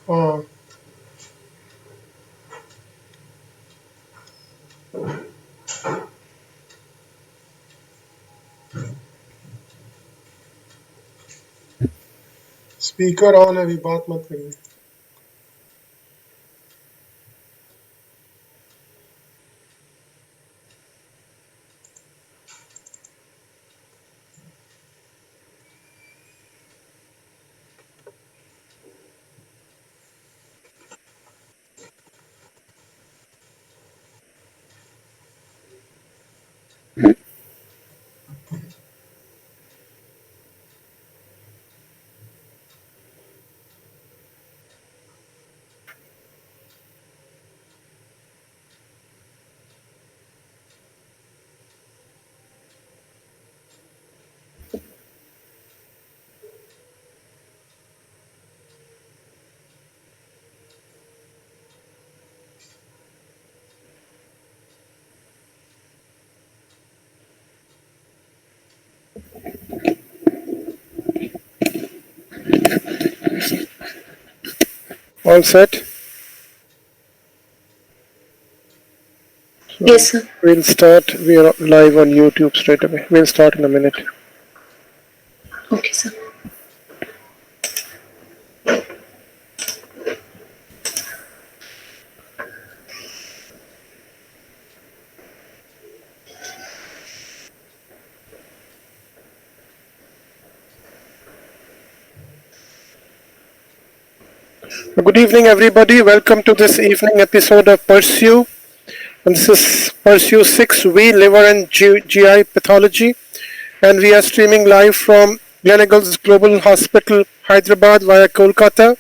Uh, speaker on है, अभी बात मत करिए। All set? So Yes, sir. we'll start. We are live on YouTube straight away. We'll start in a minute. Okay, sir. Good evening, everybody. Welcome to this evening episode of Pursue. And this is Pursue 6V, Liver and GI Pathology. And we are streaming live from Gleneagles Global Hospital, Hyderabad via Kolkata.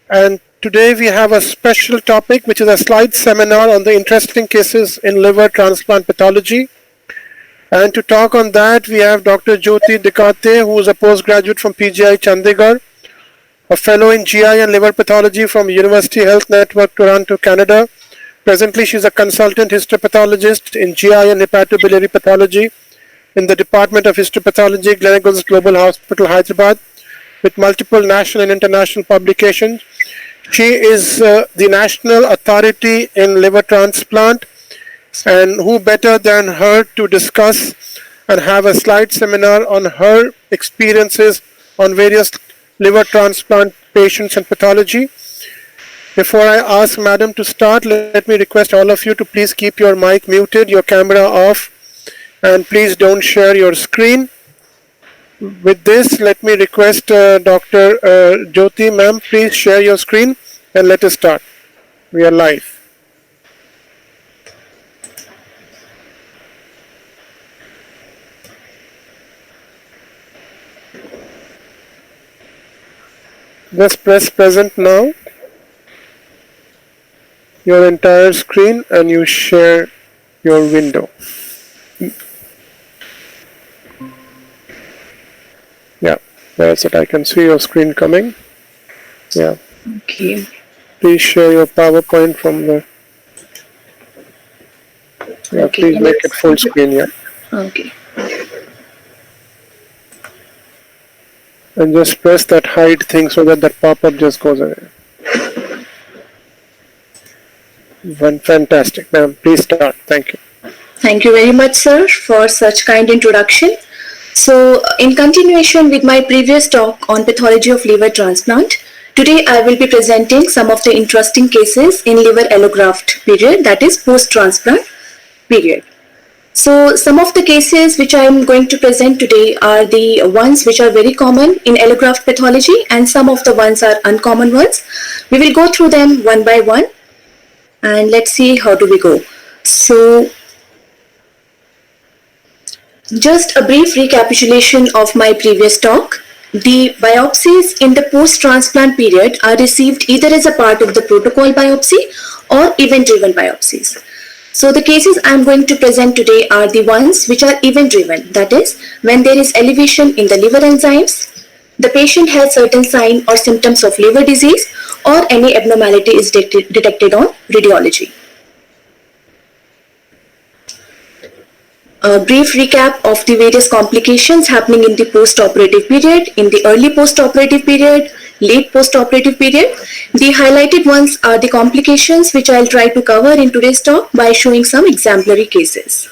And today we have a special topic, which is a slide seminar on the interesting cases in liver transplant pathology. And to talk on that, we have Dr. Jyoti Dekate, who is a postgraduate from PGI Chandigarh, a fellow in GI and liver pathology from University Health Network, Toronto, Canada. Presently, she is a consultant histopathologist in GI and hepatobiliary pathology in the Department of Histopathology, Gleneagles Global Hospital, Hyderabad, with multiple national and international publications. She is the national authority in liver transplant, and who better than her to discuss and have a slide seminar on her experiences on various liver transplant patients and pathology. Before I ask Madam to start, let me request all of you to please keep your mic muted, your camera off, and please don't share your screen. With this, let me request Dr. Jyoti, ma'am, please share your screen and let us start. We are live. Just press present now, your entire screen, and you share your window. Yeah, that's it. I can see your screen coming. Yeah. Okay. Please share your PowerPoint from the. Yeah, Okay. please make it full screen. Yeah. Okay. And just press that hide thing so that that pop-up just goes away. Fantastic, ma'am. Please start. Thank you. Thank you very much, sir, for such kind introduction. So, in continuation with my previous talk on pathology of liver transplant, today I will be presenting some of the interesting cases in liver allograft period, that is post-transplant period. So, some of the cases which I am going to present today are the ones which are very common in allograft pathology, and some of the ones are uncommon ones. We will go through them one by one, and let's see how do we go. So, just a brief recapitulation of my previous talk. The biopsies in the post-transplant period are received either as a part of the protocol biopsy or event-driven biopsies. So the cases I am going to present today are the ones which are event-driven, that is, when there is elevation in the liver enzymes, the patient has certain signs or symptoms of liver disease, or any abnormality is detected on radiology. A brief recap of the various complications happening in the post-operative period. In the early post-operative period, late post-operative period. The highlighted ones are the complications which I'll try to cover in today's talk by showing some exemplary cases.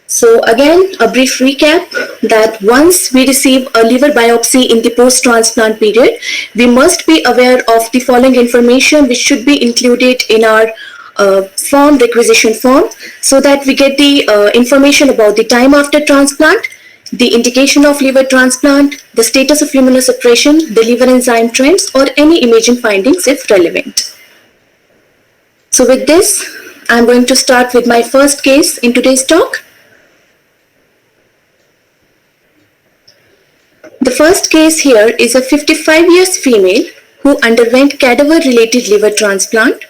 So again, a brief recap that once we receive a liver biopsy in the post-transplant period, we must be aware of the following information which should be included in our requisition form, so that we get the information about the time after transplant, the indication of liver transplant, the status of immunosuppression, the liver enzyme trends, or any imaging findings if relevant. So with this, I'm going to start with my first case in today's talk. The first case here is a 55 years female who underwent cadaver-related liver transplant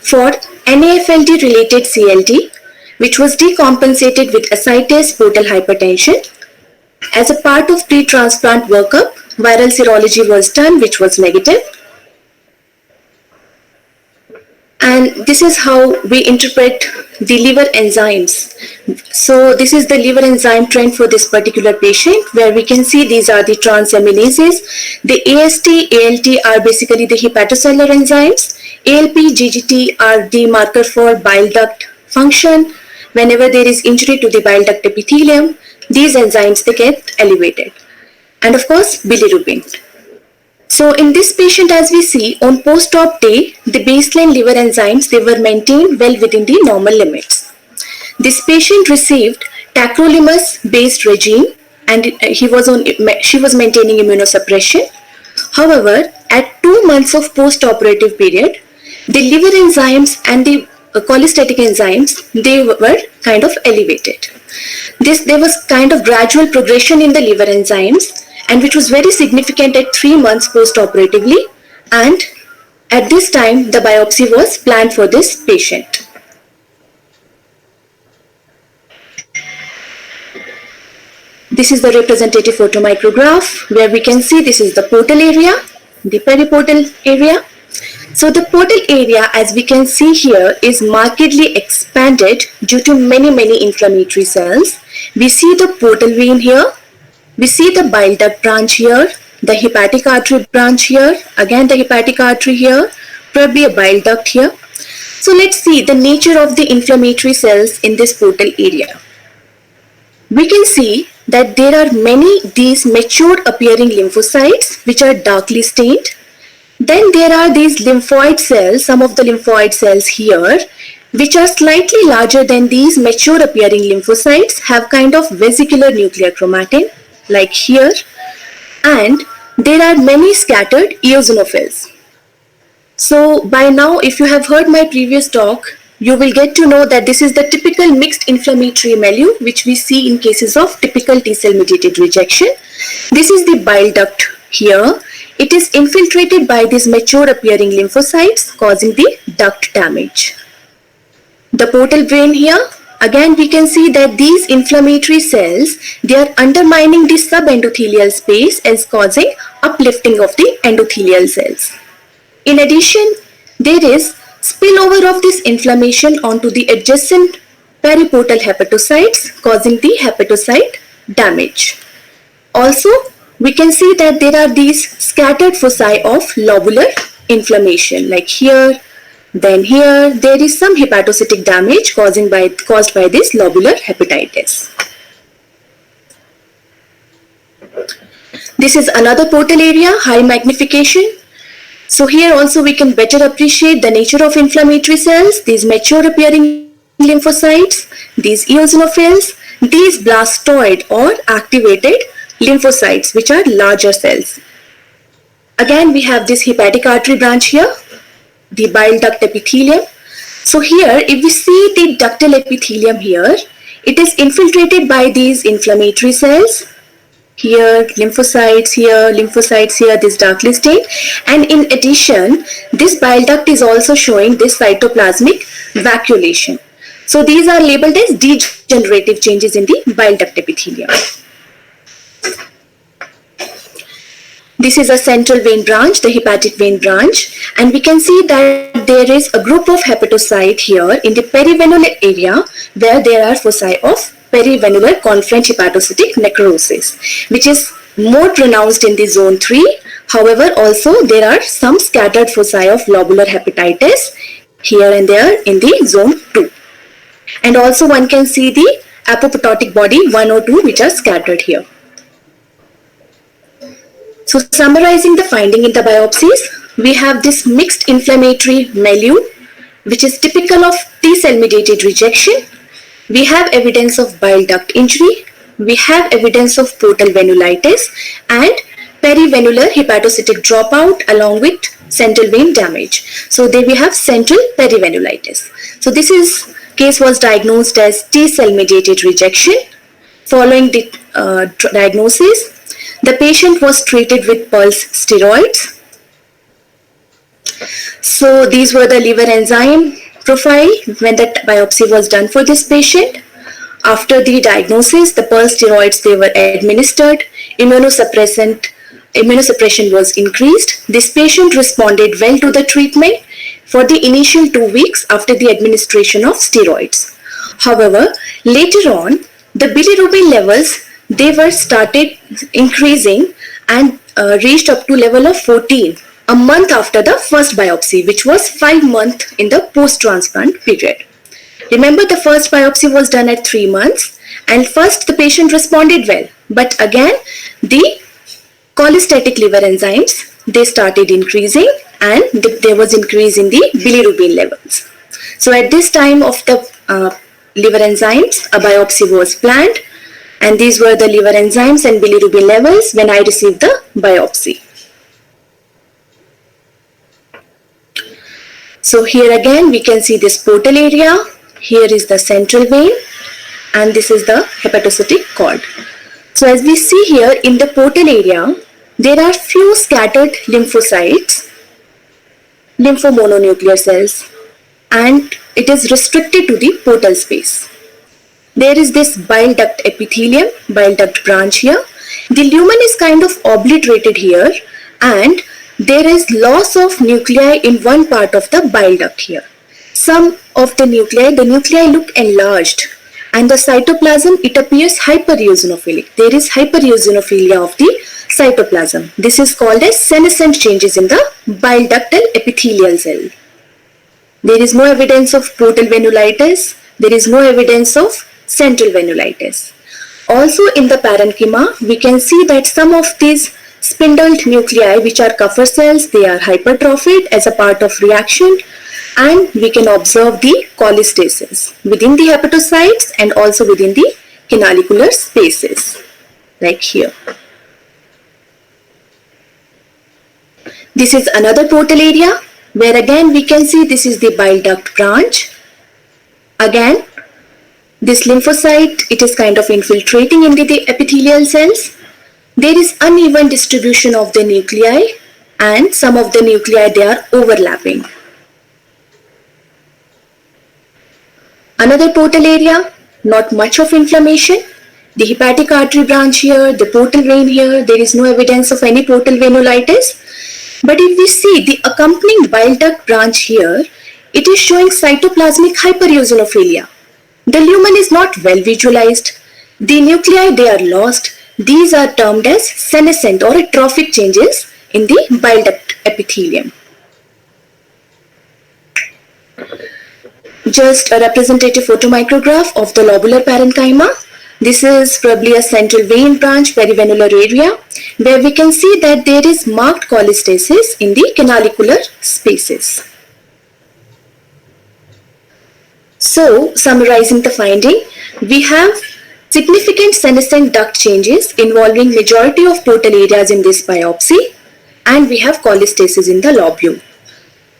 for NAFLD related CLD, which was decompensated with ascites portal hypertension. As a part of pre-transplant workup, viral serology was done, which was negative. And this is how we interpret the liver enzymes. So this is the liver enzyme trend for this particular patient, where we can see these are the transaminases. The AST, ALT are basically the hepatocellular enzymes. ALP, GGT are the marker for bile duct function. Whenever there is injury to the bile duct epithelium, these enzymes, they get elevated. And of course, bilirubin. So in this patient, as we see, on post-op day, the baseline liver enzymes, they were maintained well within the normal limits. This patient received tacrolimus-based regime, and she was maintaining immunosuppression. However, at 2 months of post-operative period, the liver enzymes and the cholestatic enzymes, they were kind of elevated. There was kind of gradual progression in the liver enzymes, and which was very significant at 3 months post-operatively, and at this time the biopsy was planned for this patient. This is the representative photomicrograph, where we can see this is the portal area, the periportal area. So the portal area, as we can see here, is markedly expanded due to many inflammatory cells. We see the portal vein here. We see the bile duct branch here, the hepatic artery branch here, again the hepatic artery here, probably a bile duct here. So let's see the nature of the inflammatory cells in this portal area. We can see that there are many these mature appearing lymphocytes which are darkly stained. Then there are these lymphoid cells, some of the lymphoid cells here, which are slightly larger than these mature appearing lymphocytes, have kind of vesicular nuclear chromatin, like here, and there are many scattered eosinophils. So by now, if you have heard my previous talk, you will get to know that this is the typical mixed inflammatory milieu which we see in cases of typical T-cell mediated rejection. This is the bile duct here. It is infiltrated by these mature appearing lymphocytes, causing the duct damage. The portal vein here, again we can see that these inflammatory cells, they are undermining the subendothelial space and causing uplifting of the endothelial cells. In addition, there is spillover of this inflammation onto the adjacent periportal hepatocytes, causing the hepatocyte damage. Also, we can see that there are these scattered foci of lobular inflammation, like here, then here. There is some hepatocytic damage caused by this lobular hepatitis. This is another portal area, high magnification. So here also we can better appreciate the nature of inflammatory cells, these mature appearing lymphocytes, these eosinophils, these blastoid or activated lymphocytes, which are larger cells. Again, we have this hepatic artery branch here, the bile duct epithelium. So here, if we see the ductal epithelium here, it is infiltrated by these inflammatory cells. Here, lymphocytes here, this darkly stained. And in addition, this bile duct is also showing this cytoplasmic vacuolation. So these are labeled as degenerative changes in the bile duct epithelium. This is a central vein branch, the hepatic vein branch, and we can see that there is a group of hepatocyte here in the perivenular area where there are foci of perivenular confluent hepatocytic necrosis, which is more pronounced in the zone 3. However, also there are some scattered foci of lobular hepatitis here and there in the zone 2. And also one can see the apoptotic body 1 or 2 which are scattered here. So summarizing the finding in the biopsies, we have this mixed inflammatory milieu which is typical of T-cell mediated rejection. We have evidence of bile duct injury. We have evidence of portal venulitis and perivenular hepatocytic dropout along with central vein damage. So there we have central perivenulitis. So this case was diagnosed as T-cell mediated rejection. Following the diagnosis, the patient was treated with pulse steroids. So these were the liver enzyme profile when the biopsy was done for this patient. After the diagnosis, the pulse steroids they were administered. Immunosuppression was increased. This patient responded well to the treatment for the initial 2 weeks after the administration of steroids. However, later on, the bilirubin levels they were started increasing and reached up to level of 14 a month after the first biopsy, which was 5 months in the post-transplant period. Remember, the first biopsy was done at 3 months, and first the patient responded well, but again the cholestatic liver enzymes they started increasing, and there was increase in the bilirubin levels. So at this time of the liver enzymes, a biopsy was planned, and these were the liver enzymes and bilirubin levels when I received the biopsy. So here again we can see this portal area. Here is the central vein and this is the hepatocytic cord. So as we see here in the portal area, there are few scattered lymphocytes, lymphomononuclear cells, and it is restricted to the portal space. There is this bile duct epithelium, bile duct branch here. The lumen is kind of obliterated here and there is loss of nuclei in one part of the bile duct here. Some of the nuclei look enlarged and the cytoplasm, it appears hypereosinophilic. There is hypereosinophilia of the cytoplasm. This is called as senescent changes in the bile ductal epithelial cell. There is no evidence of portal venulitis. There is no evidence of central venulitis. Also in the parenchyma, we can see that some of these spindled nuclei, which are Kupffer cells, they are hypertrophied as a part of reaction, and we can observe the cholestasis within the hepatocytes and also within the canalicular spaces, like here. This is another portal area where again we can see this is the bile duct branch. Again, this lymphocyte, it is kind of infiltrating into the epithelial cells. There is uneven distribution of the nuclei and some of the nuclei they are overlapping. Another portal area, not much of inflammation. The hepatic artery branch here, the portal vein here, there is no evidence of any portal venulitis. But if we see the accompanying bile duct branch here, it is showing cytoplasmic hypereosinophilia. The lumen is not well visualized. The nuclei they are lost. These are termed as senescent or atrophic changes in the bile duct epithelium. Just a representative photomicrograph of the lobular parenchyma. This is probably a central vein branch, perivenular area, where we can see that there is marked cholestasis in the canalicular spaces. So, summarizing the finding, we have significant senescent duct changes involving majority of portal areas in this biopsy, and we have cholestasis in the lobule.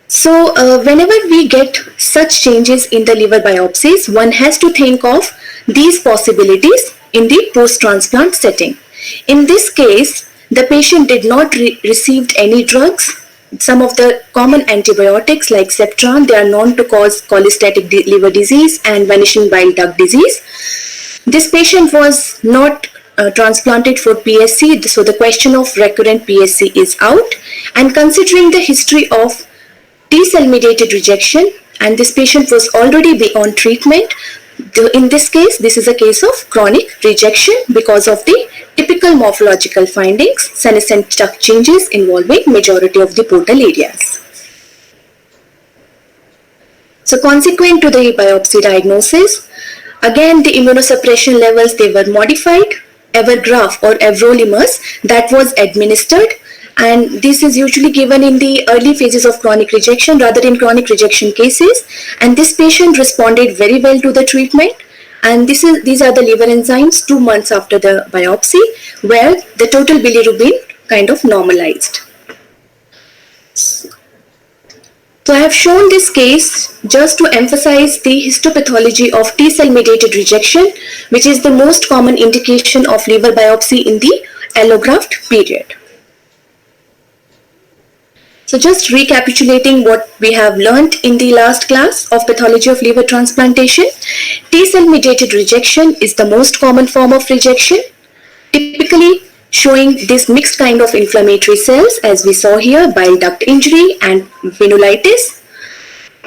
So whenever we get such changes in the liver biopsies, one has to think of these possibilities in the post-transplant setting. In this case, the patient did not receive any drugs. Some of the common antibiotics like Septran, they are known to cause cholestatic liver disease and vanishing bile duct disease. This patient was not transplanted for PSC, so the question of recurrent PSC is out. And considering the history of T-cell mediated rejection, and this patient was already beyond treatment, in this case, this is a case of chronic rejection because of the Typical morphological findings, senescent duct changes involving majority of the portal areas. So consequent to the biopsy diagnosis, again the immunosuppression levels, they were modified. Evergraph or everolimus, that was administered, and this is usually given in the early phases of chronic rejection rather in chronic rejection cases, and this patient responded very well to the treatment. And these are the liver enzymes 2 months after the biopsy, where the total bilirubin kind of normalized. So I have shown this case just to emphasize the histopathology of T-cell mediated rejection, which is the most common indication of liver biopsy in the allograft period. So just recapitulating what we have learned in the last class of pathology of liver transplantation, T-cell mediated rejection is the most common form of rejection, typically showing this mixed kind of inflammatory cells as we saw here, bile duct injury and venolitis.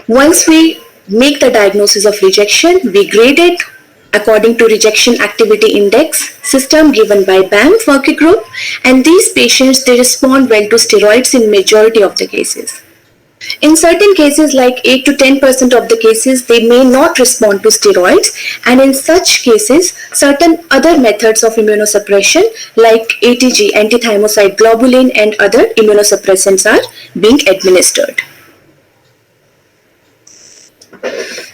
Once we make the diagnosis of rejection, we grade it according to rejection activity index system given by BAM working group, and these patients, they respond well to steroids in majority of the cases. In certain cases, like 8 to 10% of the cases, they may not respond to steroids, and in such cases, certain other methods of immunosuppression like ATG, antithymocyte globulin, and other immunosuppressants are being administered.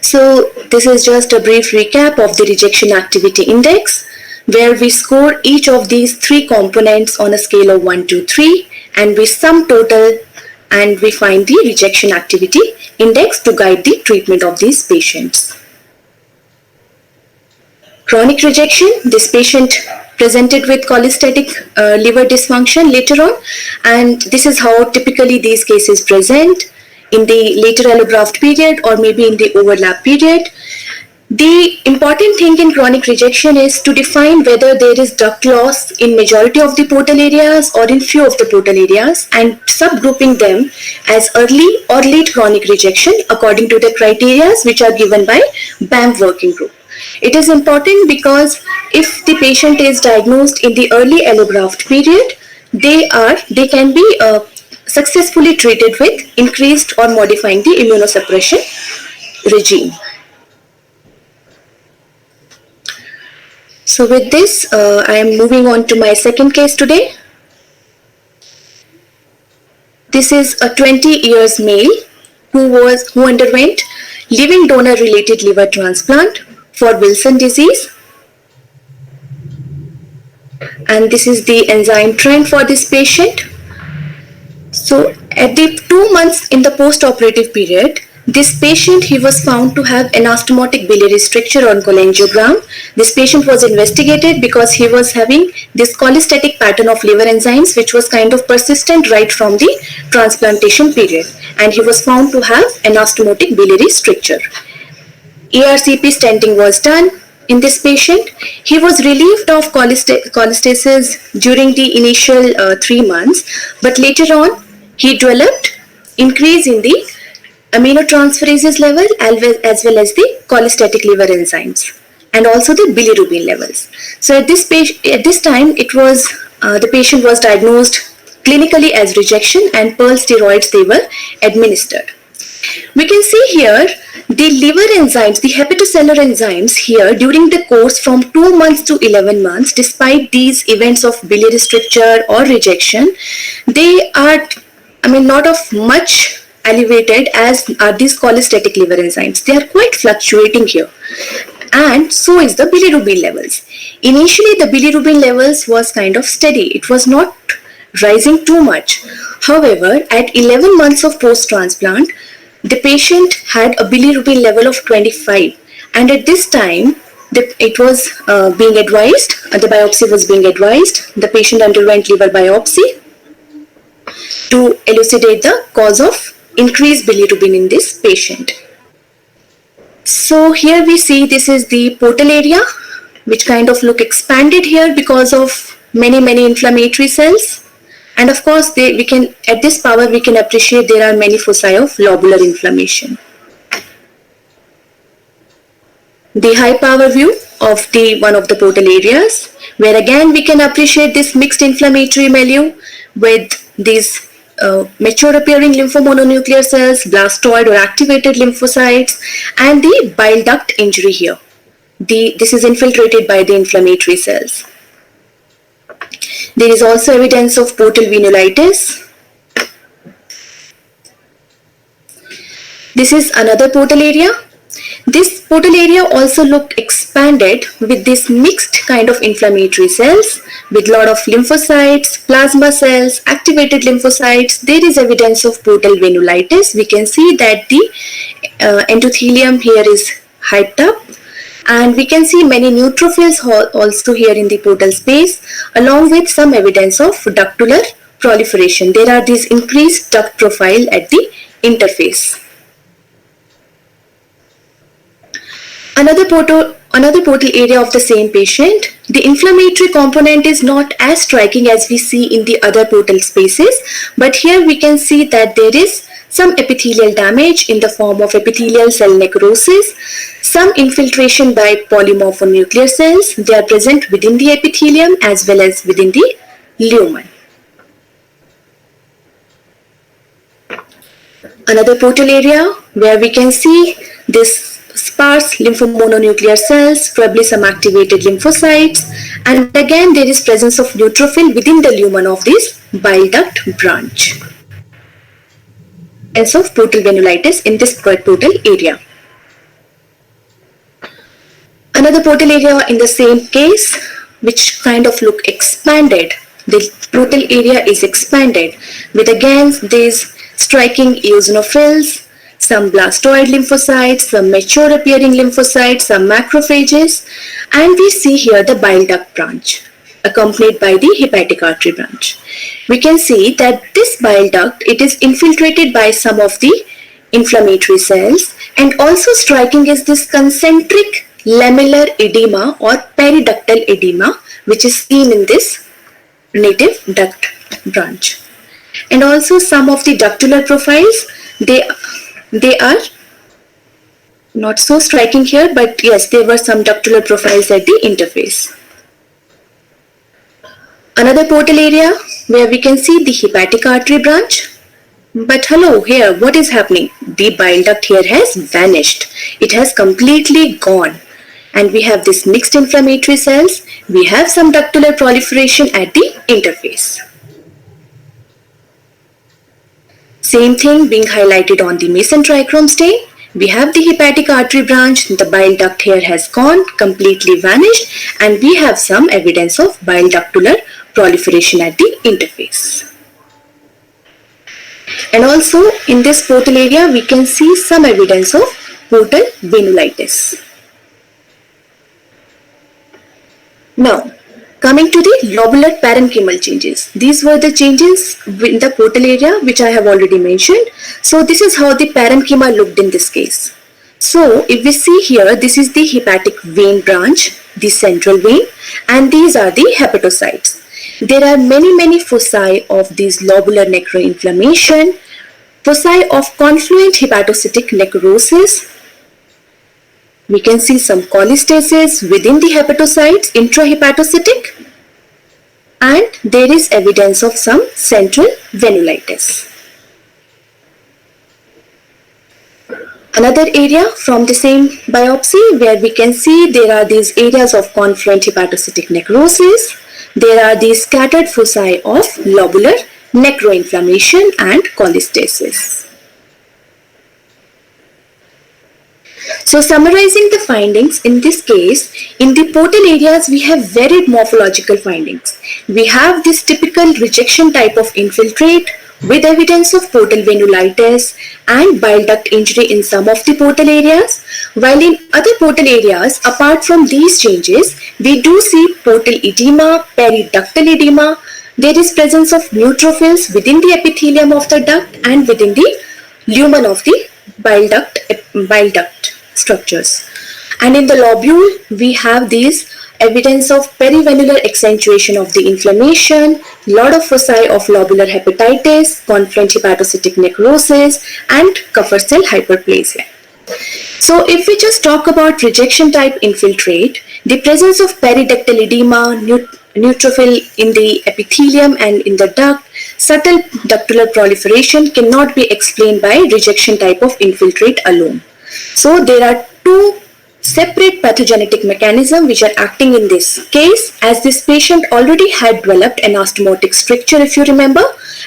So this is just a brief recap of the rejection activity index, where we score each of these 3 components on a scale of 1 to 3, and we sum total and we find the rejection activity index to guide the treatment of these patients. Chronic rejection, this patient presented with cholestatic liver dysfunction later on, and this is how typically these cases present in the later allograft period or maybe in the overlap period. The important thing in chronic rejection is to define whether there is duct loss in majority of the portal areas or in few of the portal areas, and subgrouping them as early or late chronic rejection according to the criteria which are given by BAM working group. It is important because if the patient is diagnosed in the early allograft period, they can be successfully treated with increased or modifying the immunosuppression regime. So with this, I am moving on to my second case today. This is a 20 years male who underwent living donor related liver transplant for Wilson disease. And this is the enzyme trend for this patient. So at the 2 months in the post-operative period, this patient, he was found to have anastomotic biliary stricture on cholangiogram. This patient was investigated because he was having this cholestatic pattern of liver enzymes which was kind of persistent right from the transplantation period, and he was found to have anastomotic biliary stricture. ERCP stenting was done in this patient. He was relieved of cholestasis during the initial 3 months, but later on he developed increase in the aminotransferases level as well as the cholestatic liver enzymes and also the bilirubin levels. So at this time it was the patient was diagnosed clinically as rejection, and Pearl steroids, they were administered. We can see here the liver enzymes, the hepatocellular enzymes here during the course from 2 months to 11 months, despite these events of biliary stricture or rejection, they are not of much elevated as are these cholestatic liver enzymes. They are quite fluctuating here, and so is the bilirubin levels. Initially the bilirubin levels was kind of steady, it was not rising too much. However, at 11 months of post-transplant, the patient had a bilirubin level of 25, and at this time it was being advised, the biopsy was being advised. The patient underwent liver biopsy to elucidate the cause of increased bilirubin in this patient. So here we see this is the portal area which kind of look expanded here because of many inflammatory cells, and of course we can at this power we can appreciate there are many foci of lobular inflammation. the high power view of the one of the portal areas, where again we can appreciate this mixed inflammatory milieu with these mature appearing lymphomononuclear cells, blastoid or activated lymphocytes, and the bile duct injury here. This is infiltrated by the inflammatory cells. There is also evidence of portal venulitis. This is another portal area. This portal area also look expanded with this mixed kind of inflammatory cells with lot of lymphocytes, plasma cells, activated lymphocytes. There is evidence of portal venulitis. We can see that the endothelium here is hyped up, and we can see many neutrophils also here in the portal space, along with some evidence of ductular proliferation. There are these increased duct profile at the interface. Another portal area of the same patient, the inflammatory component is not as striking as we see in the other portal spaces, but here we can see that there is some epithelial damage in the form of epithelial cell necrosis, some infiltration by polymorphonuclear cells. They are present within the epithelium as well as within the lumen. Another portal area where we can see this sparse lymphomononuclear cells, probably some activated lymphocytes, and again there is presence of neutrophil within the lumen of this bile duct branch. Evidence of portal venulitis in this portal area. Another portal area in the same case, which kind of look expanded. The portal area is expanded with again these striking eosinophils, some blastoid lymphocytes, some mature appearing lymphocytes, some macrophages, and we see here the bile duct branch accompanied by the hepatic artery branch. We can see that this bile duct, it is infiltrated by some of the inflammatory cells, and also striking is this concentric lamellar edema or periductal edema, which is seen in this native duct branch. And also some of the ductular profiles, they are not so striking here, but yes, there were some ductular profiles at the interface. Another portal area where we can see the hepatic artery branch. But hello, here, what is happening? The bile duct here has vanished. It has completely gone. And we have this mixed inflammatory cells. We have some ductular proliferation at the interface. Same thing being highlighted on the Mason trichrome stain. We have the hepatic artery branch, the bile duct here has gone, completely vanished, and we have some evidence of bile ductular proliferation at the interface. And also in this portal area, we can see some evidence of portal venulitis. Now, coming to the lobular parenchymal changes. These were the changes in the portal area which I have already mentioned. So this is how the parenchyma looked in this case. So if we see here, this is the hepatic vein branch, the central vein, and these are the hepatocytes. There are many foci of these lobular necroinflammation, foci of confluent hepatocytic necrosis. We can see some cholestasis within the hepatocytes, intrahepatocytic, and there is evidence of some central venulitis. Another area from the same biopsy where we can see there are these areas of confluent hepatocytic necrosis. There are these scattered foci of lobular necroinflammation and cholestasis. So summarizing the findings in this case, in the portal areas we have varied morphological findings. We have this typical rejection type of infiltrate with evidence of portal venulitis and bile duct injury in some of the portal areas, while in other portal areas, apart from these changes, we do see portal edema, periductal edema. There is presence of neutrophils within the epithelium of the duct and within the lumen of the bile duct structures. And in the lobule, we have these evidence of perivenular accentuation of the inflammation, lot of foci of lobular hepatitis, confluent hepatocytic necrosis, and Kupffer cell hyperplasia. So if we just talk about rejection type infiltrate, the presence of periductal edema, neutrophil in the epithelium and in the duct, subtle ductular proliferation cannot be explained by rejection type of infiltrate alone. So there are two separate pathogenetic mechanisms which are acting in this case, as this patient already had developed anastomotic stricture, if you remember,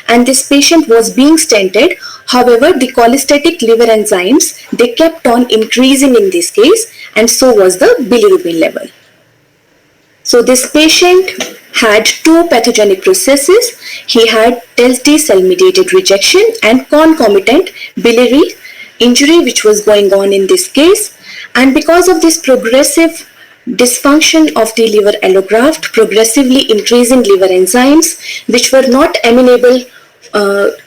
and this patient was being stented. However, the cholestatic liver enzymes, they kept on increasing in this case, and so was the bilirubin level. So this patient had two pathogenic processes. He had T cell mediated rejection and concomitant biliary injury which was going on in this case, and because of this progressive dysfunction of the liver allograft, progressively increasing liver enzymes which were not amenable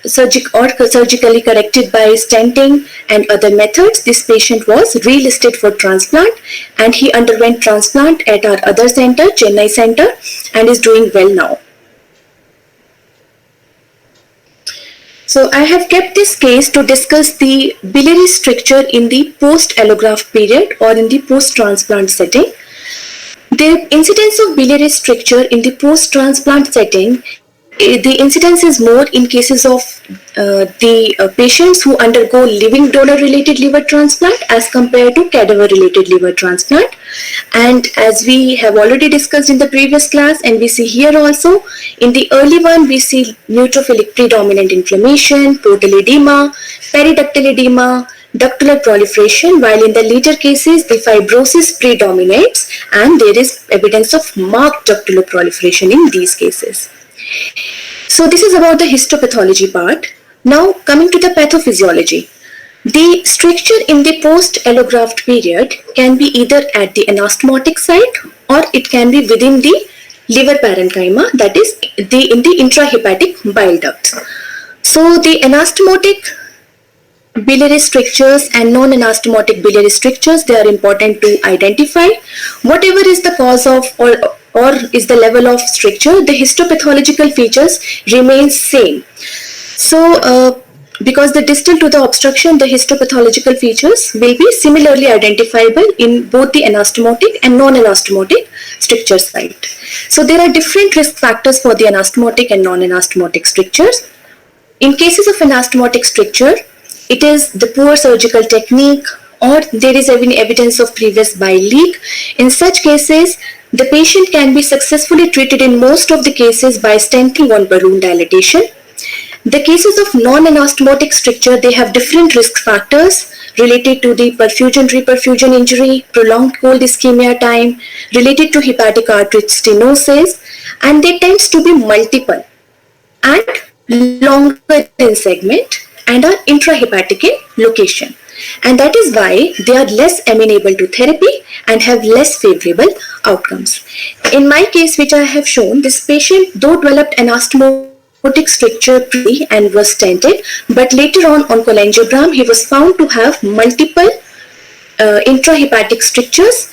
surgically corrected by stenting and other methods, this patient was relisted for transplant, and he underwent transplant at our other center, Chennai center, and is doing well now. So I have kept this case to discuss the biliary stricture in the post-allograft period or in the post-transplant setting. The incidence of biliary stricture in the post-transplant setting, the incidence is more in cases of the patients who undergo living donor related liver transplant as compared to cadaver related liver transplant. And as we have already discussed in the previous class, and we see here also, in the early one we see neutrophilic predominant inflammation, portal edema, periductal edema, ductular proliferation, while in the later cases the fibrosis predominates and there is evidence of marked ductular proliferation in these cases. So this is about the histopathology part. Now coming to the pathophysiology. The stricture in the post-allograft period can be either at the anastomotic site or it can be within the liver parenchyma, that is in the intrahepatic bile ducts. So the anastomotic biliary strictures and non-anastomotic biliary strictures, they are important to identify. Whatever is the cause of or is the level of stricture, the histopathological features remain same. So because the distal to the obstruction, the histopathological features will be similarly identifiable in both the anastomotic and non-anastomotic stricture site. So there are different risk factors for the anastomotic and non-anastomotic strictures. In cases of anastomotic stricture, it is the poor surgical technique or there is even evidence of previous bile leak. In such cases, the patient can be successfully treated in most of the cases by stenting on balloon dilatation. The cases of non-anastomotic stricture, they have different risk factors related to the perfusion-reperfusion injury, prolonged cold ischemia time, related to hepatic artery stenosis, and they tend to be multiple and longer in segment and are intrahepatic in location. And that is why they are less amenable to therapy and have less favorable outcomes. In my case, which I have shown, this patient though developed anastomotic stricture pre and was stented, but later on cholangiogram, he was found to have multiple intrahepatic strictures,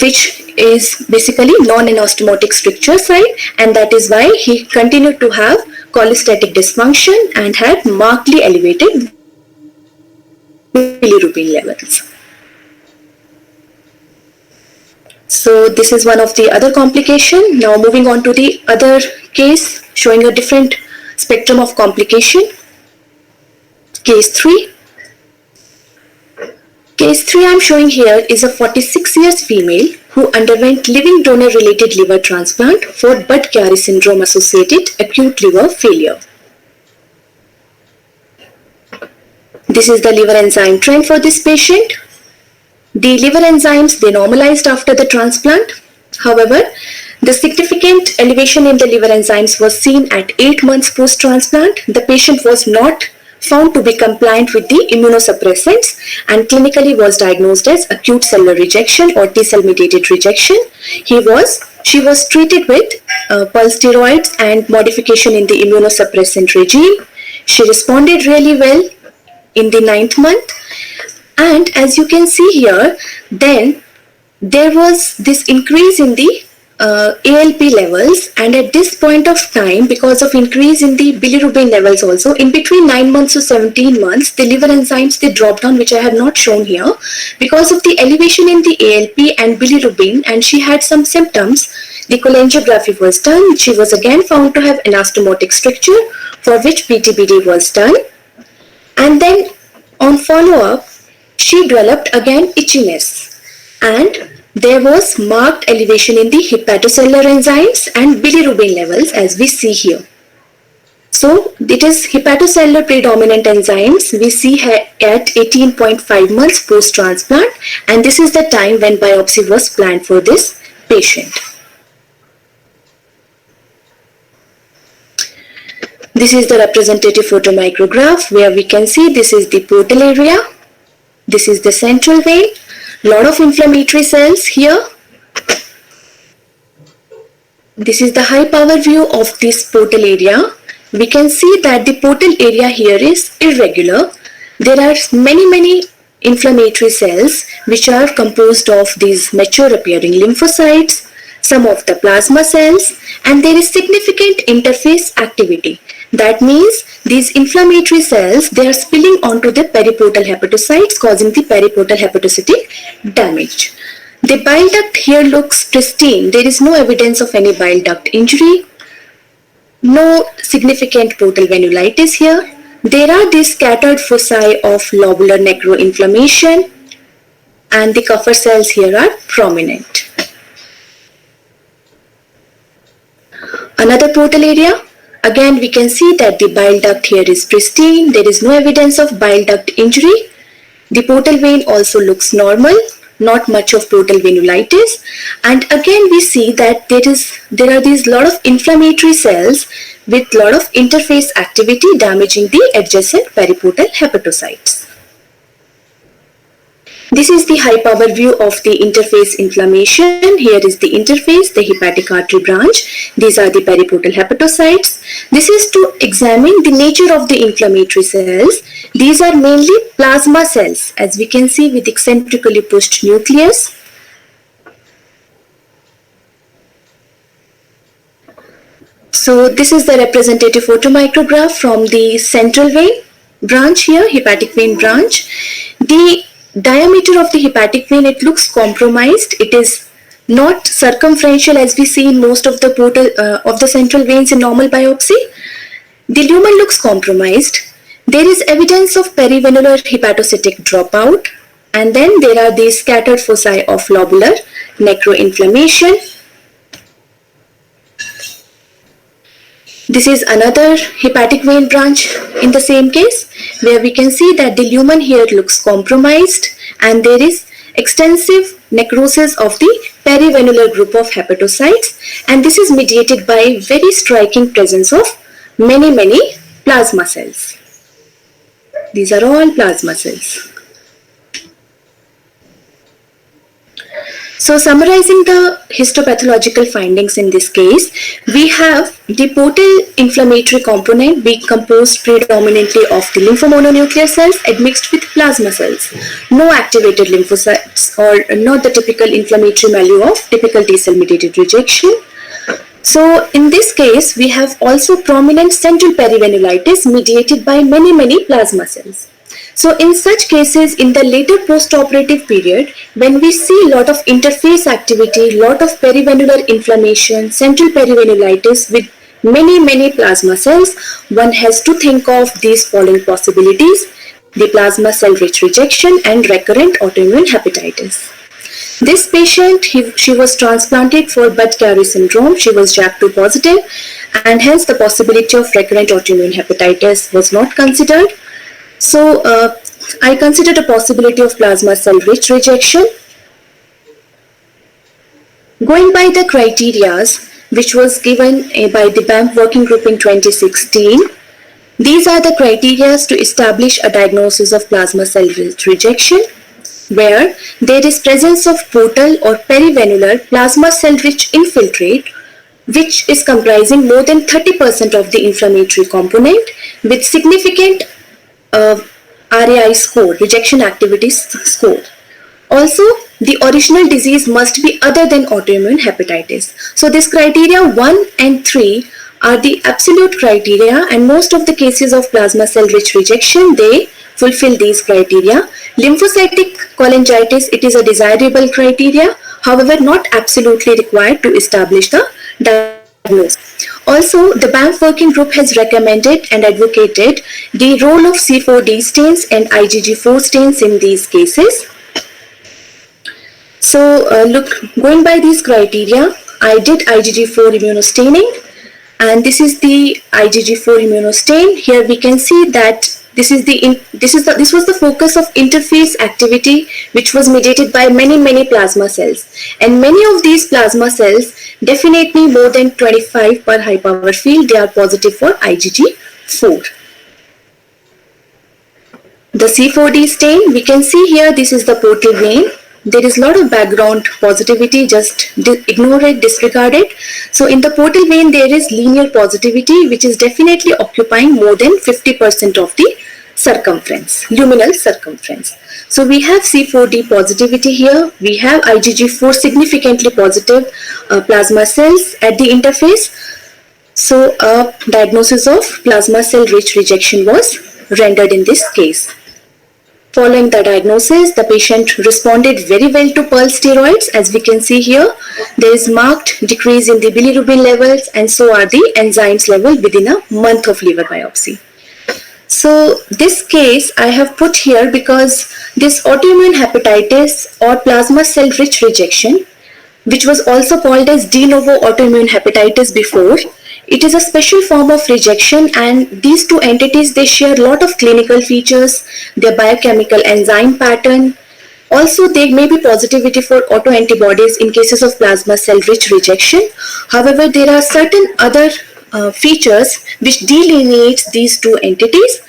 which is basically non-anastomotic stricture side, and that is why he continued to have cholestatic dysfunction and had markedly elevated bilirubin levels. So this is one of the other complication. Now moving on to the other case showing a different spectrum of complication. Case 3. Case 3 I am showing here is a 46 years female who underwent living donor related liver transplant for Budd-Chiari syndrome associated acute liver failure. This is the liver enzyme trend for this patient. The liver enzymes, they normalized after the transplant. However, the significant elevation in the liver enzymes was seen at 8 months post-transplant. The patient was not found to be compliant with the immunosuppressants and clinically was diagnosed as acute cellular rejection or T-cell mediated rejection. She was treated with pulse steroids and modification in the immunosuppressant regime. She responded really well in the 9th month, and as you can see here, then there was this increase in the ALP levels, and at this point of time, because of increase in the bilirubin levels also, in between 9 months to 17 months, the liver enzymes, they dropped down, which I have not shown here. Because of the elevation in the ALP and bilirubin, and she had some symptoms, the cholangiography was done. She was again found to have anastomotic stricture, for which PTBD was done. And then on follow-up, she developed again itchiness, and there was marked elevation in the hepatocellular enzymes and bilirubin levels, as we see here. So it is hepatocellular predominant enzymes we see at 18.5 months post-transplant, and this is the time when biopsy was planned for this patient. This is the representative photomicrograph where we can see this is the portal area, this is the central vein, lot of inflammatory cells here. This is the high power view of this portal area. We can see that the portal area here is irregular. There are many inflammatory cells which are composed of these mature appearing lymphocytes, some of the plasma cells, and there is significant interface activity. That means these inflammatory cells, they are spilling onto the periportal hepatocytes, causing the periportal hepatocytic damage. The bile duct here looks pristine. There is no evidence of any bile duct injury. No significant portal venulitis here. There are these scattered foci of lobular necroinflammation, and the Kupffer cells here are prominent. Another portal area. Again, we can see that the bile duct here is pristine. There is no evidence of bile duct injury. The portal vein also looks normal, not much of portal venulitis. And again, we see that there are these lot of inflammatory cells with lot of interface activity damaging the adjacent periportal hepatocytes. This is the high power view of the interface inflammation. Here is the interface, the hepatic artery branch. These are the periportal hepatocytes. This is to examine the nature of the inflammatory cells. These are mainly plasma cells, as we can see with eccentrically pushed nucleus. So this is the representative photomicrograph from the central vein branch here, hepatic vein branch. The diameter of the hepatic vein, it looks compromised. It is not circumferential as we see in most of the portal of the central veins in normal biopsy. The lumen looks compromised. There is evidence of perivenular hepatocytic dropout, and then there are these scattered foci of lobular necroinflammation. This is another hepatic vein branch in the same case, where we can see that the lumen here looks compromised, and there is extensive necrosis of the perivenular group of hepatocytes, and this is mediated by very striking presence of many plasma cells. These are all plasma cells. So summarizing the histopathological findings in this case, we have the portal inflammatory component being composed predominantly of the lymphomononuclear cells admixed with plasma cells. No activated lymphocytes, or not the typical inflammatory milieu of typical T-cell mediated rejection. So in this case, we have also prominent central perivenulitis mediated by many plasma cells. So in such cases, in the later post-operative period, when we see a lot of interface activity, lot of perivenular inflammation, central perivenulitis with many plasma cells, one has to think of these following possibilities: the plasma cell rich rejection and recurrent autoimmune hepatitis. This patient, she was transplanted for Budd-Chiari syndrome. She was JAK2 positive, and hence the possibility of recurrent autoimmune hepatitis was not considered. So I considered a possibility of plasma cell rich rejection. Going by the criteria which was given by the BAMP working group in 2016, these are the criteria to establish a diagnosis of plasma cell rich rejection, where there is presence of portal or perivenular plasma cell rich infiltrate, which is comprising more than 30% of the inflammatory component, with significant RAI score, rejection activity score. Also, the original disease must be other than autoimmune hepatitis. So this criteria 1 and 3 are the absolute criteria, and most of the cases of plasma cell rich rejection, they fulfill these criteria. Lymphocytic cholangitis, it is a desirable criteria, however not absolutely required to establish the diagnosis. Also, the BAMF working group has recommended and advocated the role of C4D stains and IgG4 stains in these cases. So, going by these criteria, I did IgG4 immunostaining, and this is the IgG4 immunostain. Here we can see that this was the focus of interface activity, which was mediated by many plasma cells, and many of these plasma cells, definitely more than 25 per high power field, they are positive for IgG4. The C4D stain, we can see here, this is the portal vein. There is a lot of background positivity, just ignore it, disregard it. So in the portal vein, there is linear positivity, which is definitely occupying more than 50% of the circumference, luminal circumference. So we have C4D positivity here. We have IgG4 significantly positive plasma cells at the interface. So a diagnosis of plasma cell rich rejection was rendered in this case. Following the diagnosis, the patient responded very well to pulse steroids. As we can see here, there is marked decrease in the bilirubin levels, and so are the enzymes level within a month of liver biopsy. So this case I have put here because this autoimmune hepatitis or plasma cell rich rejection, which was also called as de novo autoimmune hepatitis before, it is a special form of rejection, and these two entities, they share a lot of clinical features, their biochemical enzyme pattern. Also, there may be positivity for autoantibodies in cases of plasma cell rich rejection. However, there are certain other features which delineates these two entities,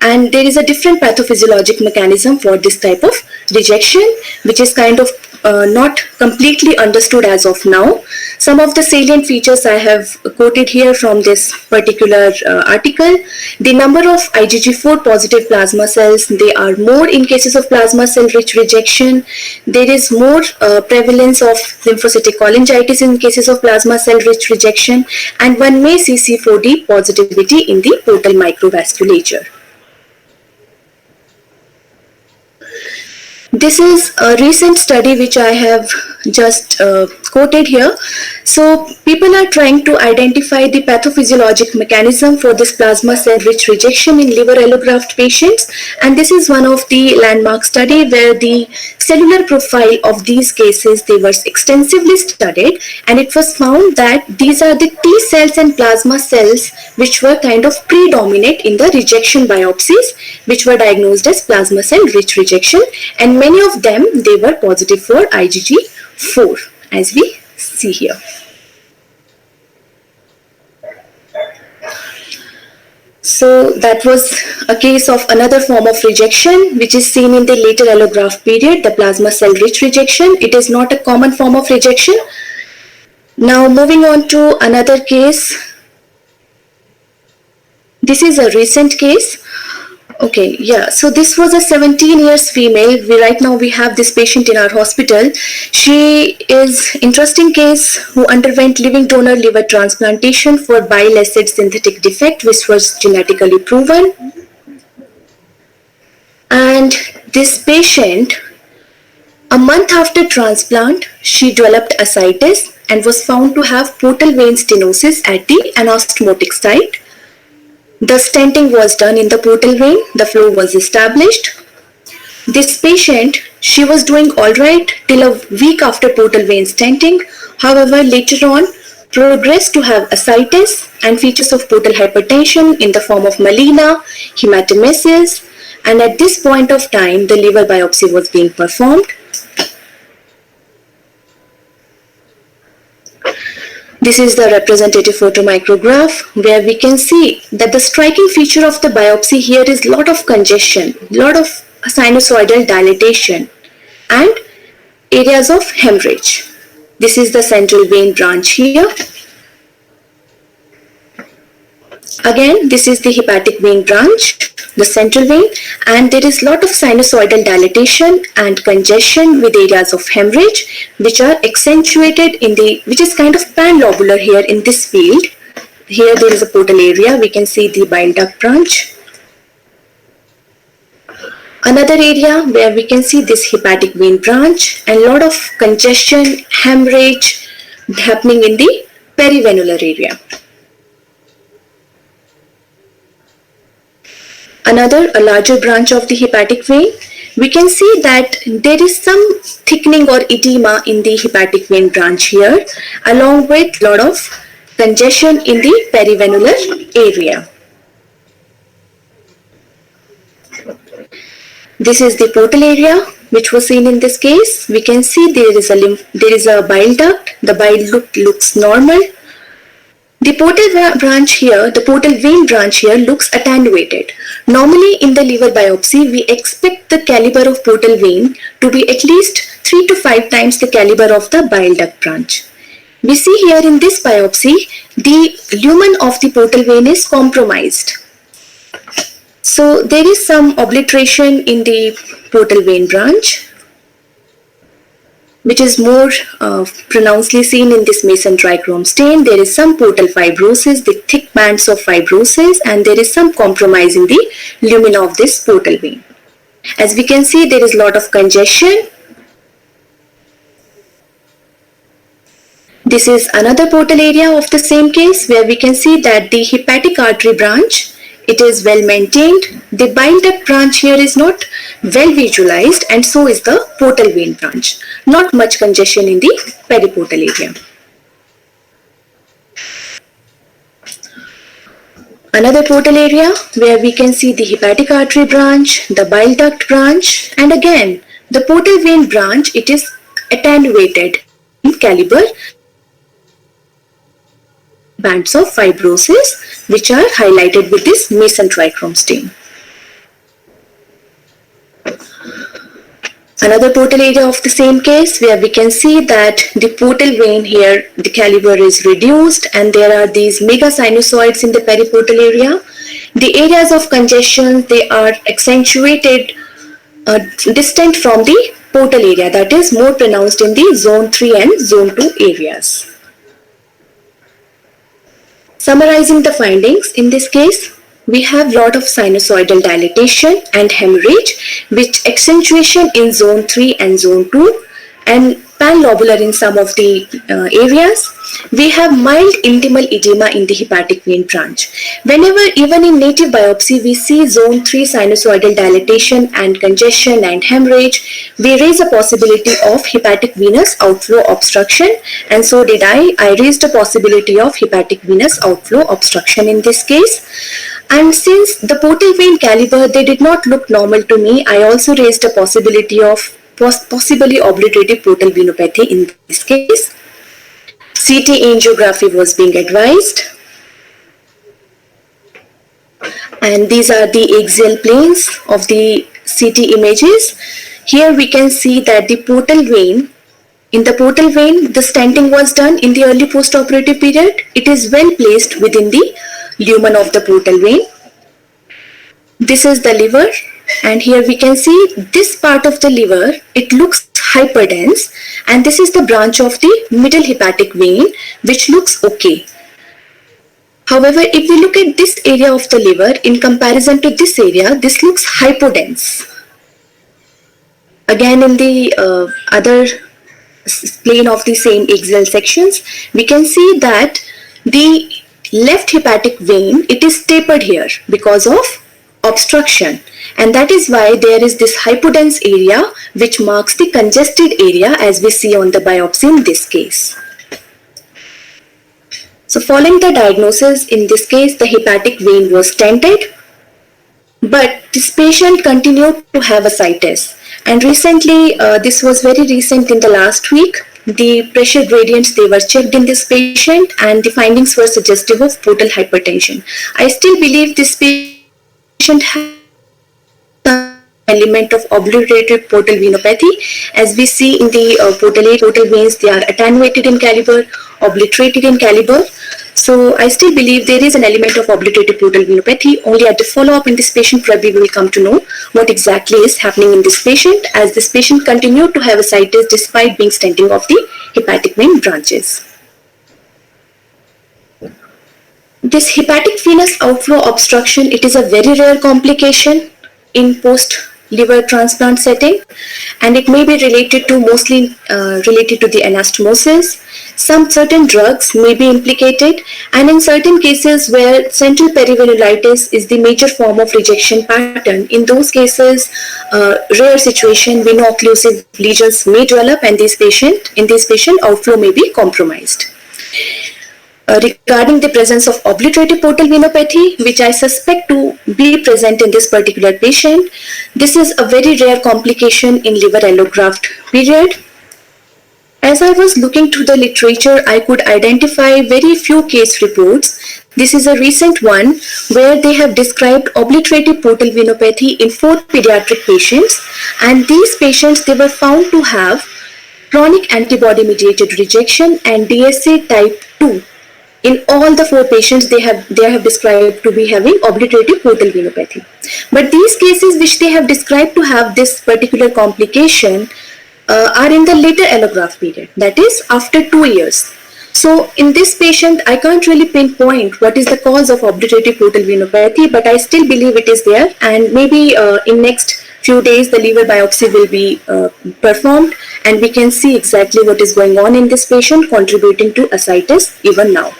and there is a different pathophysiologic mechanism for this type of rejection, which is kind of not completely understood as of now. Some of the salient features I have quoted here from this particular article. The number of IgG4 positive plasma cells, they are more in cases of plasma cell rich rejection. There is more prevalence of lymphocytic cholangitis in cases of plasma cell rich rejection, and one may see C4D positivity in the portal microvasculature. This is a recent study which I have just quoted here. So people are trying to identify the pathophysiologic mechanism for this plasma cell rich rejection in liver allograft patients, and this is one of the landmark study where the cellular profile of these cases, they were extensively studied, and it was found that these are the T cells and plasma cells which were kind of predominant in the rejection biopsies, which were diagnosed as plasma cell rich rejection, and many of them, they were positive for IgG4, as we see here. So that was a case of another form of rejection which is seen in the later allograft period, the plasma cell rich rejection. It is not a common form of rejection. Now moving on to another case. This is a recent case. Okay, yeah, so this was a 17 years female. Right now we have this patient in our hospital. She is interesting case who underwent living donor liver transplantation for bile acid synthetic defect, which was genetically proven. And this patient, a month after transplant, she developed ascites and was found to have portal vein stenosis at the anastomotic site. The stenting was done in the portal vein, the flow was established. This patient, she was doing alright till a week after portal vein stenting. However, later on, progressed to have ascites and features of portal hypertension in the form of melena, hematemesis, and at this point of time, the liver biopsy was being performed. This is the representative photomicrograph where we can see that the striking feature of the biopsy here is lot of congestion, lot of sinusoidal dilatation and areas of hemorrhage. This is the central vein branch here. Again, this is the hepatic vein branch, the central vein, and there is lot of sinusoidal dilatation and congestion with areas of hemorrhage which are accentuated which is kind of panlobular here in this field. Here there is a portal area, we can see the bile duct branch. Another area where we can see this hepatic vein branch and lot of congestion, hemorrhage happening in the perivenular area. A larger branch of the hepatic vein, we can see that there is some thickening or edema in the hepatic vein branch here, along with lot of congestion in the perivenular area. This is the portal area which was seen in this case. We can see there is a bile duct. The bile looks normal. The portal vein branch here looks attenuated. Normally in the liver biopsy, we expect the caliber of portal vein to be at least 3 to 5 times the caliber of the bile duct branch. We see here in this biopsy, the lumen of the portal vein is compromised. So there is some obliteration in the portal vein branch, which is more pronouncedly seen in this Mason trichrome stain. There is some portal fibrosis, the thick bands of fibrosis, and there is some compromise in the lumina of this portal vein. As we can see, there is a lot of congestion. This is another portal area of the same case where we can see that the hepatic artery branch, it is well maintained. The bile duct branch here is not well visualized, and so is the portal vein branch. Not much congestion in the periportal area. Another portal area where we can see the hepatic artery branch, the bile duct branch, and again the portal vein branch, it is attenuated in caliber. Bands of fibrosis which are highlighted with this Mason trichrome stain. Another portal area of the same case where we can see that the portal vein here, the caliber is reduced, and there are these mega sinusoids in the periportal area. The areas of congestion, they are accentuated distant from the portal area, that is more pronounced in the zone 3 and zone 2 areas. Summarizing the findings, in this case, we have lot of sinusoidal dilatation and hemorrhage, which accentuation in zone 3 and zone 2, and panlobular in some of the areas. We have mild intimal edema in the hepatic vein branch. Whenever, even in native biopsy, we see zone 3 sinusoidal dilatation and congestion and hemorrhage, we raise a possibility of hepatic venous outflow obstruction, and so did I. I raised a possibility of hepatic venous outflow obstruction in this case. And since the portal vein caliber, they did not look normal to me, I also raised a possibility of possibly obliterative portal venopathy in this case. CT angiography was being advised. And these are the axial planes of the CT images. Here we can see that the portal vein, in the portal vein, the stenting was done in the early postoperative period. It is well placed within the lumen of the portal vein. This is the liver, and here we can see this part of the liver, it looks hyperdense, and this is the branch of the middle hepatic vein which looks okay. However, if we look at this area of the liver in comparison to this area, this looks hypodense. Again, in the other plane of the same axial sections, we can see that the left hepatic vein, it is tapered here because of obstruction, and that is why there is this hypodense area which marks the congested area as we see on the biopsy in this case. So following the diagnosis, in this case the hepatic vein was stented, but this patient continued to have ascites, and recently, this was very recent in the last week, the pressure gradients, they were checked in this patient and the findings were suggestive of portal hypertension. I still believe this patient has some element of obliterative portal venopathy. As we see in the portal veins, they are attenuated in caliber, obliterated in caliber. So I still believe there is an element of obliterative portal venopathy. Only at the follow-up in this patient probably we will come to know what exactly is happening in this patient, as this patient continued to have ascites despite being stenting of the hepatic vein branches. This hepatic venous outflow obstruction, it is a very rare complication in post-liver transplant setting, and it may be related to mostly related to the anastomosis. Some certain drugs may be implicated, and in certain cases where central perivenolitis is the major form of rejection pattern, in those cases, rare situation, veno-occlusive lesions may develop, and in this patient, outflow may be compromised. Regarding the presence of obliterative portal venopathy, which I suspect to be present in this particular patient, this is a very rare complication in liver allograft period. As I was looking through the literature, I could identify very few case reports. This is a recent one where they have described obliterative portal venopathy in 4 pediatric patients, and these patients, they were found to have chronic antibody-mediated rejection and DSA type 2. In all the 4 patients, they have described to be having obliterative portal venopathy. But these cases which they have described to have this particular complication are in the later allograft period, that is after 2 years. So in this patient, I can't really pinpoint what is the cause of obliterative portal venopathy, but I still believe it is there, and maybe in next few days the liver biopsy will be performed, and we can see exactly what is going on in this patient contributing to ascites even now.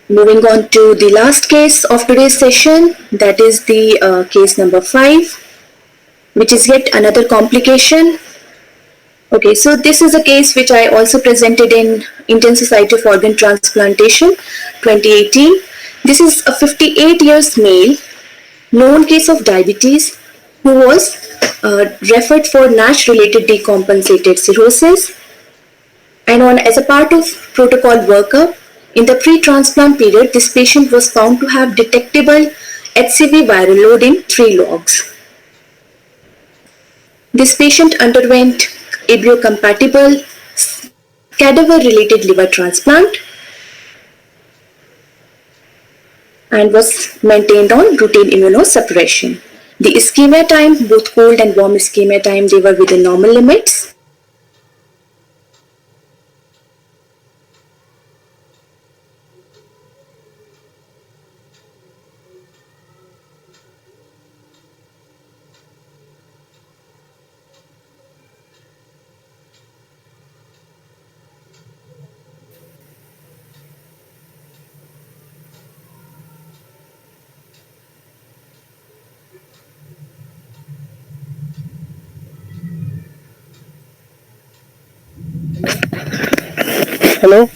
Moving on to the last case of today's session, that is the case number 5, which is yet another complication. Okay, so this is a case which I also presented in Indian Society of Organ Transplantation 2018. This is a 58 years male, known case of diabetes, who was referred for NASH-related decompensated cirrhosis, and as a part of protocol workup, in the pre-transplant period, this patient was found to have detectable HCV viral load in 3 logs. This patient underwent abiocompatible cadaver-related liver transplant and was maintained on routine immunosuppression. The ischemia time, both cold and warm ischemia time, they were within normal limits. Hello?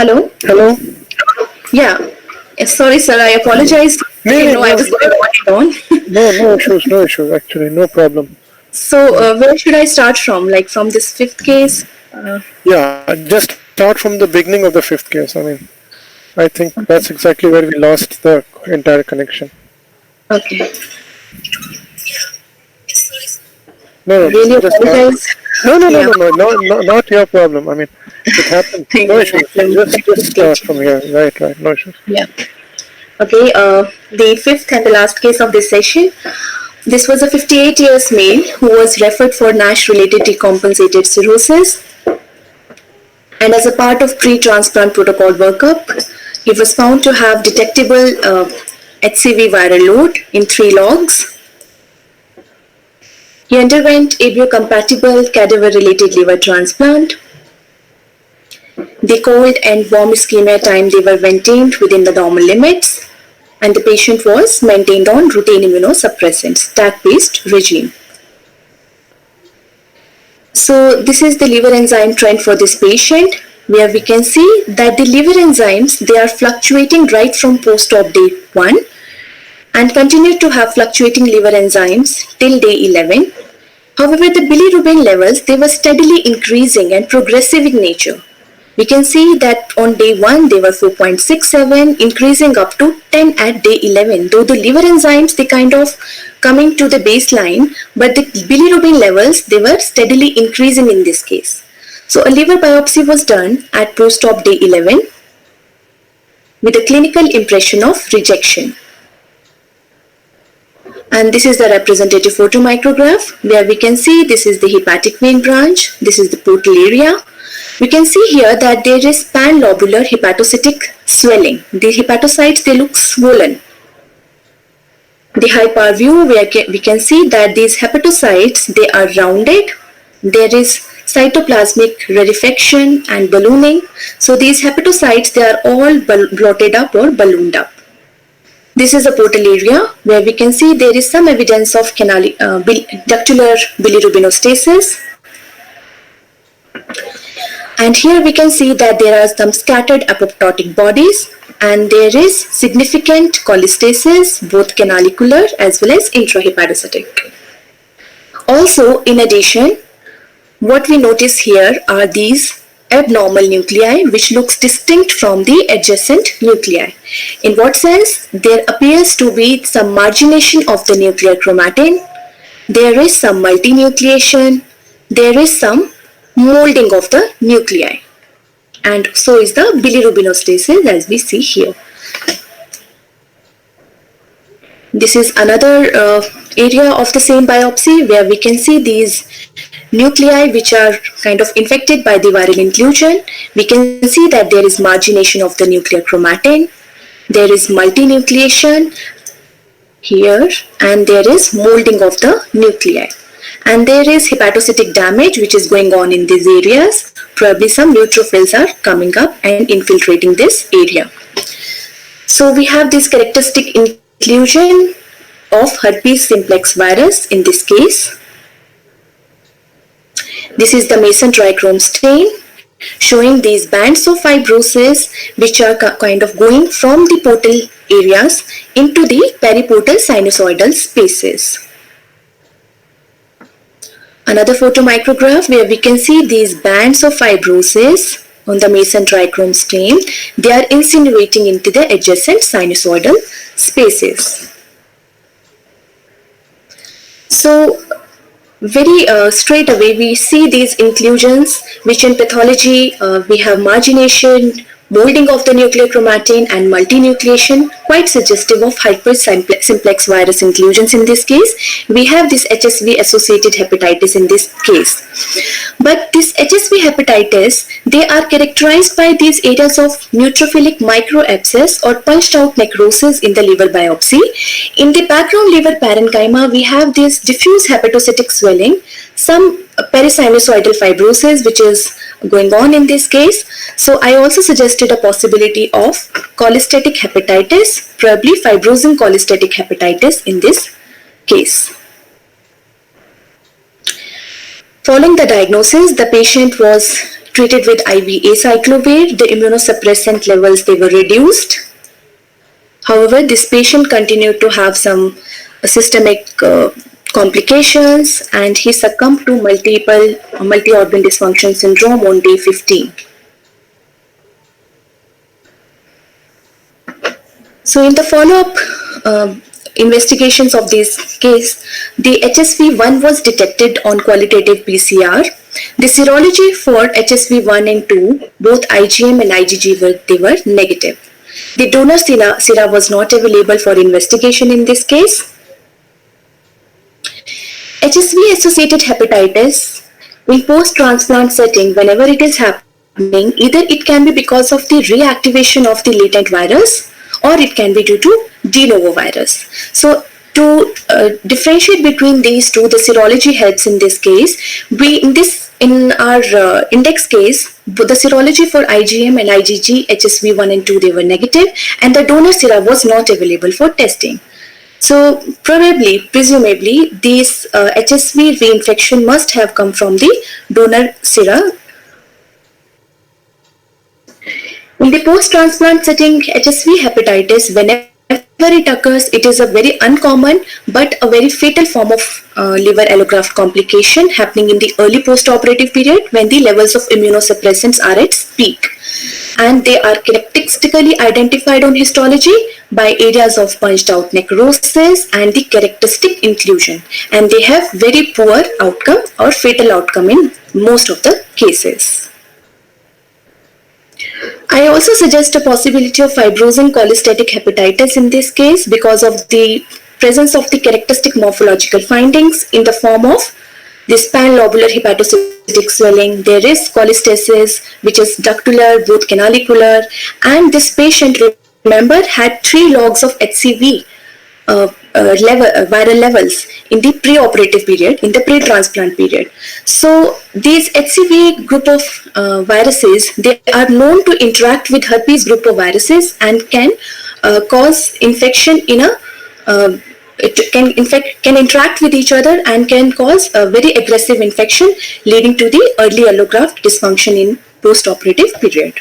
Hello? Hello? Yeah. Sorry, sir. I apologize. I No, didn't know I no, was going on and on. no issues, actually, no problem. So, where should I start from? Like from this fifth case? Yeah, just start from the beginning of the fifth case. I mean, I think that's exactly where we lost the entire connection. Okay. No, no, Really just start. apologize. Yeah. Not your problem. I mean, it happens. No Yeah. issues. Just start from here. Right, no issues. Yeah. Okay. The fifth and the last case of this session. This was a 58 years male who was referred for NASH-related decompensated cirrhosis, and as a part of pre-transplant protocol workup, he was found to have detectable HCV viral load in 3 logs. He underwent ABO-compatible cadaver-related liver transplant. The cold and warm ischemia time they were maintained within the normal limits, and the patient was maintained on routine immunosuppressants, TAC-based regime. So this is the liver enzyme trend for this patient, where we can see that the liver enzymes, they are fluctuating right from post-op day 1 and continue to have fluctuating liver enzymes till day 11. However, the bilirubin levels, they were steadily increasing and progressive in nature. We can see that on day 1 they were 4.67, increasing up to 10 at day 11. Though the liver enzymes, they kind of coming to the baseline, but the bilirubin levels, they were steadily increasing in this case. So a liver biopsy was done at post-op day 11 with a clinical impression of rejection. And this is the representative photomicrograph, where we can see this is the hepatic vein branch, this is the portal area. We can see here that there is panlobular hepatocytic swelling. The hepatocytes, they look swollen. The high power view, where we can see that these hepatocytes, they are rounded. There is cytoplasmic rarefaction and ballooning. So these hepatocytes, they are all bloated up or ballooned up. This is the portal area, where we can see there is some evidence of ductular bilirubinostasis. And here we can see that there are some scattered apoptotic bodies, and there is significant cholestasis, both canalicular as well as intrahepatocytic. Also, in addition, what we notice here are these abnormal nuclei which looks distinct from the adjacent nuclei. In what sense? There appears to be some margination of the nuclear chromatin, there is some multinucleation, there is some molding of the nuclei, and so is the bilirubinostasis as we see here. This is another area of the same biopsy, where we can see these nuclei which are kind of infected by the viral inclusion. We can see that there is margination of the nuclear chromatin, there is multinucleation here, and there is molding of the nuclei. And there is hepatocytic damage which is going on in these areas. Probably some neutrophils are coming up and infiltrating this area. So we have this characteristic inclusion of herpes simplex virus in this case. This is the Mason trichrome stain showing these bands of fibrosis which are kind of going from the portal areas into the periportal sinusoidal spaces. Another photomicrograph where we can see these bands of fibrosis on the Mason trichrome stain. They are insinuating into the adjacent sinusoidal spaces. So very straight away we see these inclusions, which in pathology we have margination, molding of the nuclear chromatin and multinucleation, quite suggestive of hypersimplex virus inclusions in this case. We have this HSV associated hepatitis in this case. But this HSV hepatitis, they are characterized by these areas of neutrophilic microabscess or punched out necrosis in the liver biopsy. In the background liver parenchyma, we have this diffuse hepatocytic swelling, some perisinusoidal fibrosis which is going on in this case. So I also suggested a possibility of cholestatic hepatitis, probably fibrosing cholestatic hepatitis in this case. Following the diagnosis, the patient was treated with IV acyclovir, the immunosuppressant levels, they were reduced. However, this patient continued to have some systemic complications, and he succumbed to multi-organ dysfunction syndrome on day 15. So in the follow-up investigations of this case, the HSV1 was detected on qualitative PCR. The serology for HSV1 and 2, both IgM and IgG were negative. The donor sera was not available for investigation in this case. HSV-associated hepatitis in post-transplant setting, whenever it is happening, either it can be because of the reactivation of the latent virus, or it can be due to de novo virus. So to differentiate between these two, the serology helps in this case. In our index case, the serology for IgM and IgG, HSV1 and 2, they were negative, and the donor sera was not available for testing. So presumably, this HSV reinfection must have come from the donor sera. In the post-transplant setting, HSV hepatitis, whenever it occurs, it is a very uncommon but a very fatal form of liver allograft complication happening in the early post-operative period when the levels of immunosuppressants are at peak. And they are characteristically identified on histology by areas of punched out necrosis and the characteristic inclusion. And they have very poor outcome or fatal outcome in most of the cases. I also suggest a possibility of fibrosing cholestatic hepatitis in this case because of the presence of the characteristic morphological findings in the form of this panlobular hepatocytic swelling. There is cholestasis, which is ductular, both canalicular, and this patient, remember, had 3 logs of HCV viral levels in the pre-operative period, in the pre-transplant period. So these HCV group of viruses, they are known to interact with herpes group of viruses and can cause infection in a can interact with each other and can cause a very aggressive infection leading to the early allograft dysfunction in post-operative period.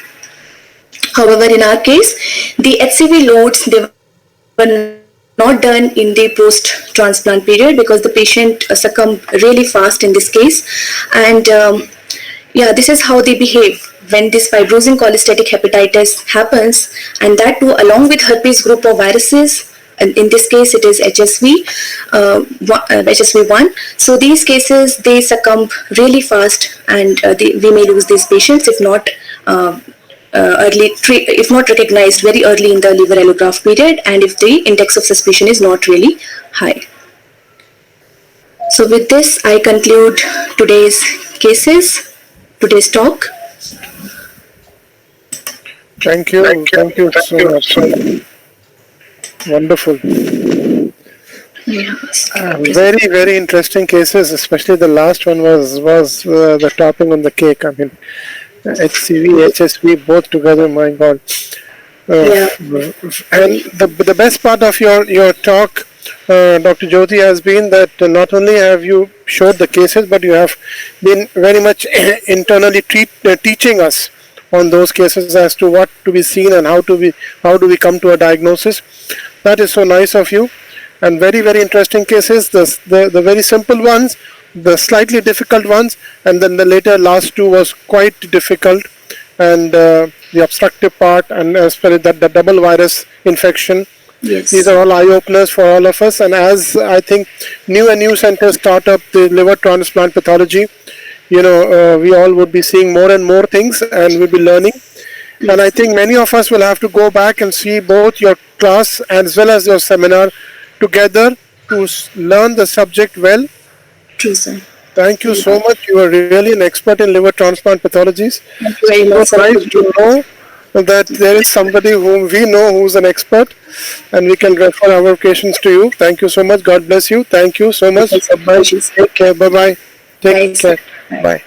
However, in our case, the HCV loads, they were not done in the post-transplant period because the patient succumbed really fast in this case. And this is how they behave when this fibrosing cholestatic hepatitis happens, and that too along with herpes group of viruses. And in this case, it is HSV1. So these cases, they succumb really fast, and we may lose these patients if not if not recognized very early in the liver allograft period, and if the index of suspicion is not really high. So with this, I conclude today's talk. Thank you so much. Wonderful. Yes. Very, very interesting cases, especially the last one was the topping on the cake. I mean, HCV, HSV, both together, my God. And the best part of your talk, Dr. Jyoti, has been that not only have you showed the cases, but you have been very much internally teaching us on those cases as to what to be seen and how do we come to a diagnosis. That is so nice of you. And very, very interesting cases, the very simple ones, the slightly difficult ones, and then the later last two was quite difficult, and the obstructive part, and as well as the double virus infection. Yes. These are all eye-openers for all of us, and as I think new centers start up the liver transplant pathology, we all would be seeing more and more things, and we'll be learning. Yes. And I think many of us will have to go back and see both your class as well as your seminar together to learn the subject well. True, sir. Thank you so much. You are really an expert in liver transplant pathologies. Thank you very much. It's nice to know that there is somebody whom we know who's an expert, and we can refer our patients to you. Thank you so much. God bless you. Thank you so much. Thank you so much. Take care. Bye-bye. Take care. Bye.